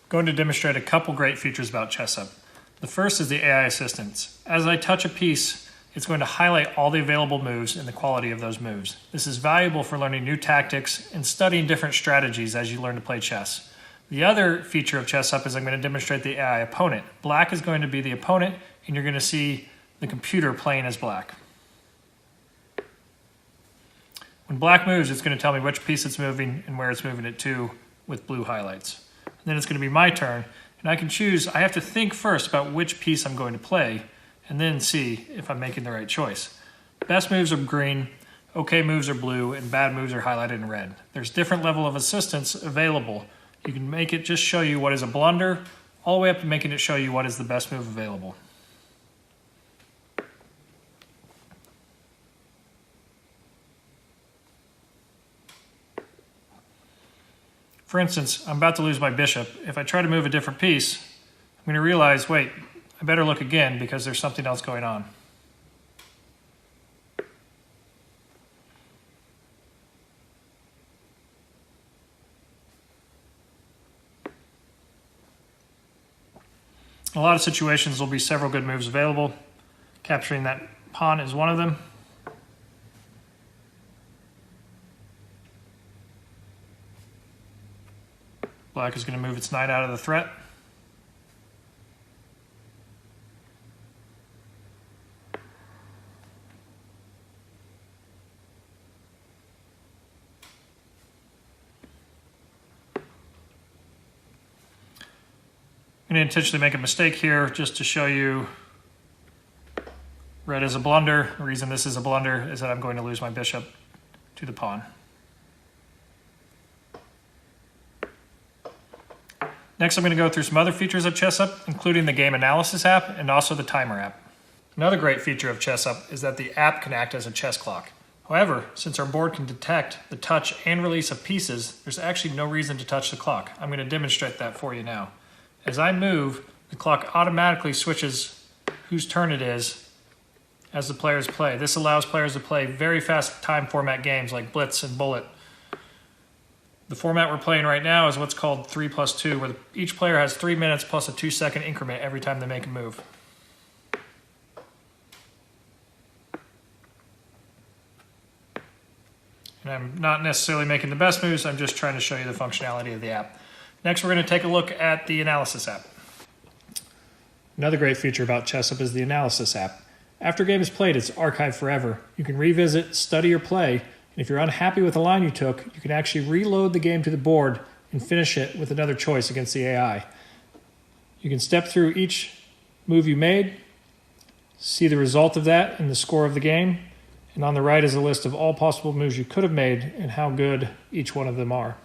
I'm going to demonstrate a couple great features about ChessUp. The first is the AI assistance. As I touch a piece, it's going to highlight all the available moves and the quality of those moves. This is valuable for learning new tactics and studying different strategies as you learn to play chess. The other feature of ChessUp is I'm going to demonstrate the AI opponent. Black is going to be the opponent, and you're going to see the computer playing as black. When black moves, it's going to tell me which piece it's moving and where it's moving it to with blue highlights. And then it's going to be my turn, and I can choose. I have to think first about which piece I'm going to play and then see if I'm making the right choice. Best moves are green, okay moves are blue, and bad moves are highlighted in red. There's different level of assistance available. You can make it just show you what is a blunder, all the way up to making it show you what is the best move available. For instance, I'm about to lose my bishop. If I try to move a different piece, I'm going to realize, wait, I better look again because there's something else going on. In a lot of situations, there'll be several good moves available. Capturing that pawn is one of them. Black is going to move its knight out of the threat. I'm going to intentionally make a mistake here just to show you red is a blunder. The reason this is a blunder is that I'm going to lose my bishop to the pawn. Next, I'm going to go through some other features of ChessUp, including the game analysis app and also the timer app. Another great feature of ChessUp is that the app can act as a chess clock. However, since our board can detect the touch and release of pieces, there's actually no reason to touch the clock. I'm going to demonstrate that for you now. As I move, the clock automatically switches whose turn it is as the players play. This allows players to play very fast time format games like Blitz and Bullet. The format we're playing right now is what's called 3+2, where each player has 3 minutes plus a 2-second increment every time they make a move. And I'm not necessarily making the best moves, I'm just trying to show you the functionality of the app. Next, we're going to take a look at the analysis app. Another great feature about ChessUp is the analysis app. After a game is played, it's archived forever. You can revisit, study, or play. And if you're unhappy with the line you took, you can actually reload the game to the board and finish it with another choice against the AI. You can step through each move you made, see the result of that and the score of the game, and on the right is a list of all possible moves you could have made and how good each one of them are.